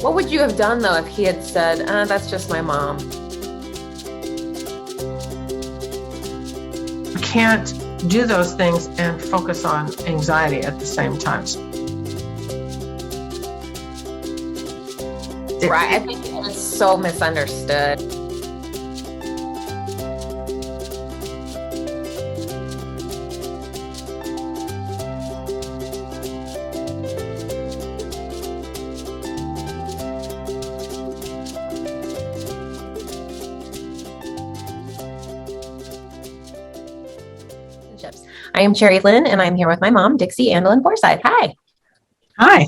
What would you have done though if he had said, that's just my mom? You can't do those things and focus on anxiety at the same time. Right. I think it's so misunderstood. I am Cherry Lynn, and I'm here with my mom, Dixie Andalyn Forsyth. Hi. Hi.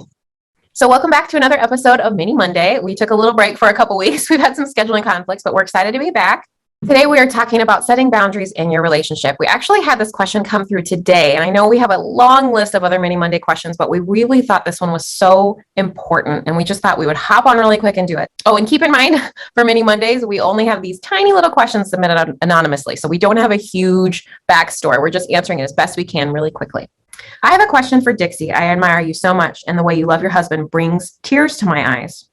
So welcome back to another episode of Mini Monday. We took a little break for a couple weeks. We've had some scheduling conflicts, but we're excited to be back. Today, we are talking about setting boundaries in your relationship. We actually had this question come through today, and I know we have a long list of other Mini Monday questions, but we really thought this one was so important, and we just thought we would hop on really quick and do it. Oh, and keep in mind, for Mini Mondays, we only have these tiny little questions submitted anonymously, so we don't have a huge backstory. We're just answering it as best we can really quickly. I have a question for Dixie. I admire you so much, and the way you love your husband brings tears to my eyes.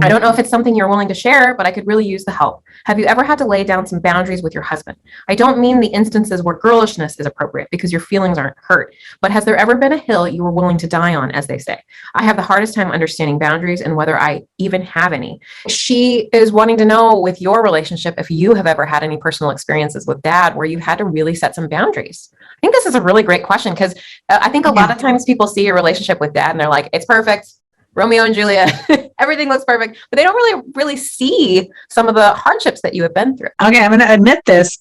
I don't know if it's something you're willing to share, but I could really use the help. Have you ever had to lay down some boundaries with your husband? I don't mean the instances where girlishness is appropriate because your feelings aren't hurt, but has there ever been a hill you were willing to die on, as they say? I have the hardest time understanding boundaries and whether I even have any. She is wanting to know with your relationship if you have ever had any personal experiences with dad where you had to really set some boundaries. I think this is a really great question because I think a lot of times people see your relationship with dad and they're like, it's perfect. Romeo and Juliet, everything looks perfect, but they don't really see some of the hardships that you have been through. Okay, I'm going to admit this.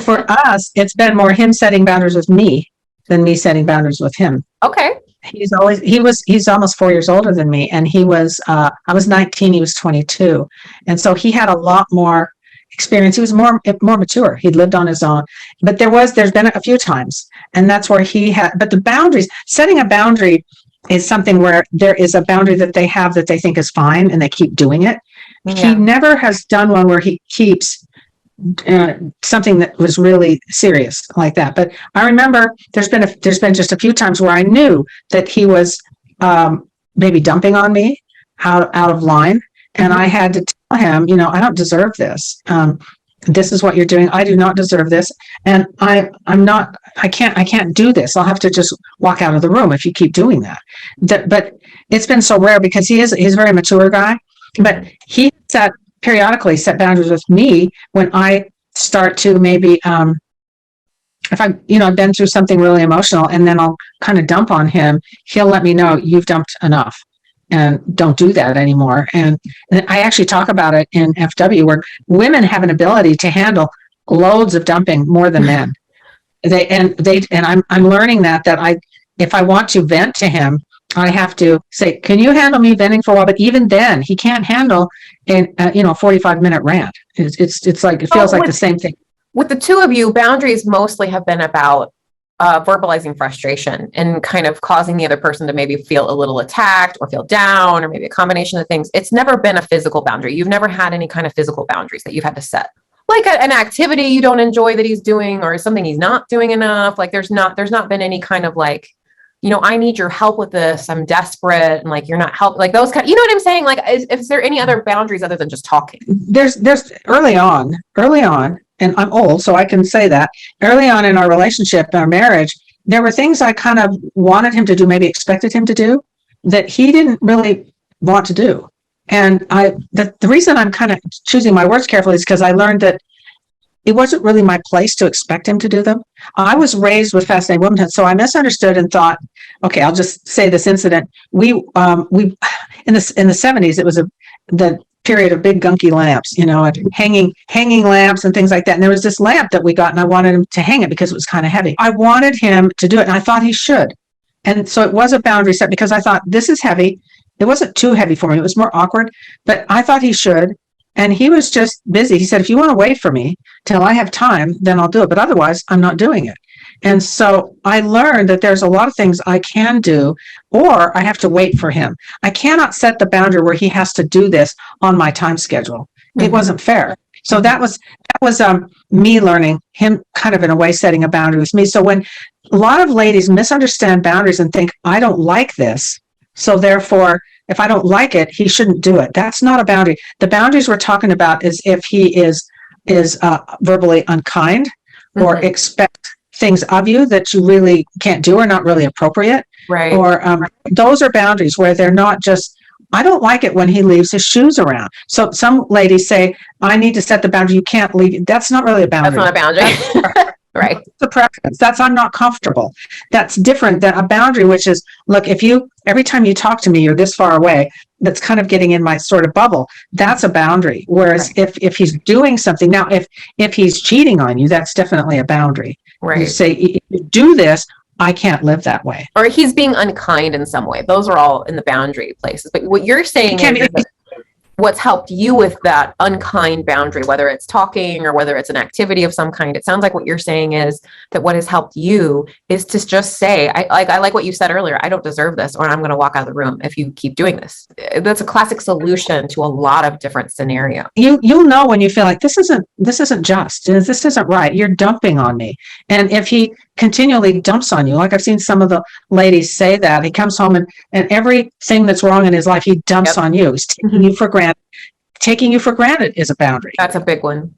For us, it's been more him setting boundaries with me than me setting boundaries with him. Okay. He's almost 4 years older than me, and I was 19, he was 22. And so he had a lot more experience. He was more mature. He'd lived on his own, but there's been a few times, and that's where but the boundaries, setting a boundary is something where there is a boundary that they have that they think is fine and they keep doing it. Yeah. He never has done one where he keeps something that was really serious like that. But I remember there's been just a few times where I knew that he was maybe dumping on me out of line. And I had to tell him, I don't deserve this. This is what you're doing. I do not deserve this. And I can't do this. I'll have to just walk out of the room if you keep doing that. But it's been so rare because he's a very mature guy, but he periodically set boundaries with me when I start to maybe, if I've been through something really emotional and then I'll kind of dump on him, he'll let me know you've dumped enough. And don't do that anymore. And I actually talk about it in FW where women have an ability to handle loads of dumping more than men. I'm learning that if I want to vent to him, I have to say, can you handle me venting for a while? But even then, he can't handle a 45-minute rant. It's like it feels like the same thing. With the two of you, boundaries mostly have been about verbalizing frustration and kind of causing the other person to maybe feel a little attacked or feel down or maybe a combination of things. It's never been a physical boundary. You've never had any kind of physical boundaries that you've had to set. Like an activity you don't enjoy that he's doing or something he's not doing enough. Like there's not been any kind of like, I need your help with this. I'm desperate. And like, you're not helping, like those kind, you know what I'm saying? Like, is there any other boundaries other than just talking? There's early on, and I'm old, so I can say that early on in our relationship, our marriage, there were things I kind of wanted him to do, maybe expected him to do that he didn't really want to do. And the reason I'm kind of choosing my words carefully is because I learned that it wasn't really my place to expect him to do them. I was raised with Fascinating Womanhood, so I misunderstood and thought, okay, I'll just say this incident. We in the 70s, it was the period of big gunky lamps, hanging lamps and things like that. And there was this lamp that we got, and I wanted him to hang it because it was kind of heavy. I wanted him to do it, and I thought he should. And so it was a boundary set because I thought, this is heavy. It wasn't too heavy for me. It was more awkward, but I thought he should. And he was just busy. He said, if you want to wait for me till I have time, then I'll do it. But otherwise, I'm not doing it. And so I learned that there's a lot of things I can do, or I have to wait for him. I cannot set the boundary where he has to do this on my time schedule. Mm-hmm. It wasn't fair. So that was me learning, him kind of in a way setting a boundary with me. So when a lot of ladies misunderstand boundaries and think, I don't like this, so therefore if I don't like it, he shouldn't do it. That's not a boundary. The boundaries we're talking about is if he is verbally unkind or expect things of you that you really can't do or not really appropriate. Right. Or those are boundaries where they're not just, I don't like it when he leaves his shoes around. So some ladies say, I need to set the boundary. You can't leave. That's not really a boundary. That's not a boundary. Right. It's a preference. That's, I'm not comfortable. That's different than a boundary, which is, look, if you, every time you talk to me, you're this far away, that's kind of getting in my sort of bubble. That's a boundary. Whereas if he's doing something, now, if he's cheating on you, that's definitely a boundary. Right. You say, if you do this, I can't live that way. Or he's being unkind in some way. Those are all in the boundary places. But what you're saying is that what's helped you with that unkind boundary, whether it's talking or whether it's an activity of some kind, it sounds like what you're saying is that what has helped you is to just say, I like what you said earlier, I don't deserve this, or I'm going to walk out of the room if you keep doing this. That's a classic solution to a lot of different scenarios. You'll know when you feel like this isn't just, this isn't right. You're dumping on me. And if he continually dumps on you, like I've seen some of the ladies say that, he comes home and everything that's wrong in his life, he dumps on you. He's taking you for granted. Taking you for granted is a boundary. That's a big one.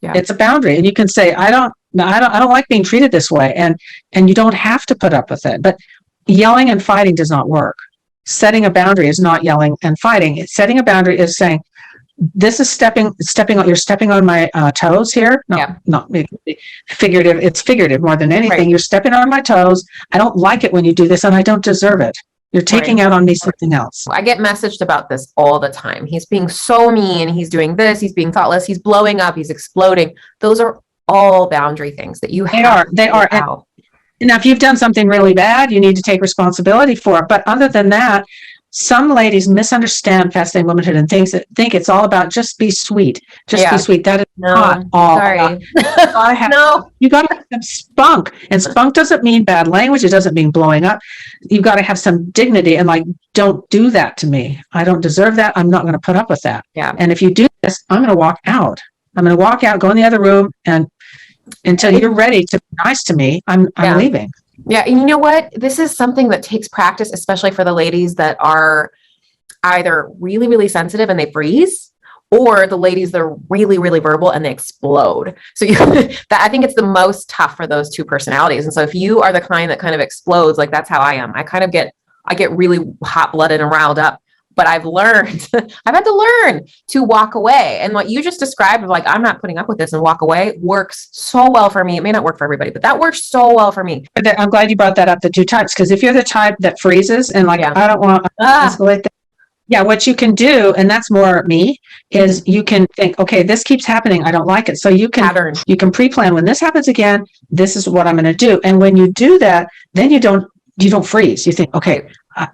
Yeah. It's a boundary. And you can say, I don't like being treated this way. And you don't have to put up with it. But yelling and fighting does not work. Setting a boundary is not yelling and fighting. Setting a boundary is saying, this is stepping on, you're stepping on my toes here. Not figurative. It's figurative more than anything. Right. You're stepping on my toes. I don't like it when you do this, and I don't deserve it. You're taking out on me something else. I get messaged about this all the time. He's being so mean. He's doing this. He's being thoughtless. He's blowing up. He's exploding. Those are all boundary things that you have. They are. And now, if you've done something really bad, you need to take responsibility for it. But other than that, some ladies misunderstand fascinating womanhood and think it's all about just be sweet. Just be sweet. That is not all. Sorry. You got to have some spunk. And spunk doesn't mean bad language. It doesn't mean blowing up. You've got to have some dignity and don't do that to me. I don't deserve that. I'm not going to put up with that. Yeah. And if you do this, I'm going to walk out. I'm going to walk out, go in the other room, and until you're ready to be nice to me, I'm leaving. Yeah. And you know what? This is something that takes practice, especially for the ladies that are either really, really sensitive and they freeze, or the ladies that are really, really verbal and they explode. So I think it's the most tough for those two personalities. And so if you are the kind that kind of explodes, like that's how I am. I get really hot blooded and riled up. But I've had to learn to walk away. And what you just described of I'm not putting up with this and walk away works so well for me. It may not work for everybody, but that works so well for me. I'm glad you brought that up, the two types, because if you're the type that freezes and I don't want to escalate that. Yeah, what you can do, and that's more me, is you can think, okay, this keeps happening. I don't like it. So you can pre-plan when this happens again, this is what I'm going to do. And when you do that, then you don't freeze. You think, okay,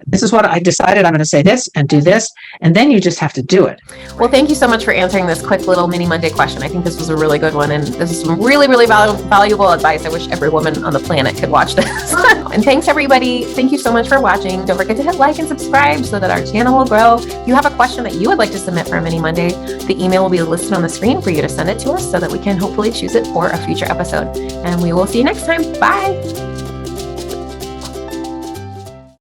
this is what I decided. I'm going to say this and do this. And then you just have to do it. Well, thank you so much for answering this quick little mini Monday question. I think this was a really good one. And this is some really, really valuable advice. I wish every woman on the planet could watch this. And thanks, everybody. Thank you so much for watching. Don't forget to hit like and subscribe so that our channel will grow. If you have a question that you would like to submit for a mini Monday, the email will be listed on the screen for you to send it to us so that we can hopefully choose it for a future episode. And we will see you next time. Bye.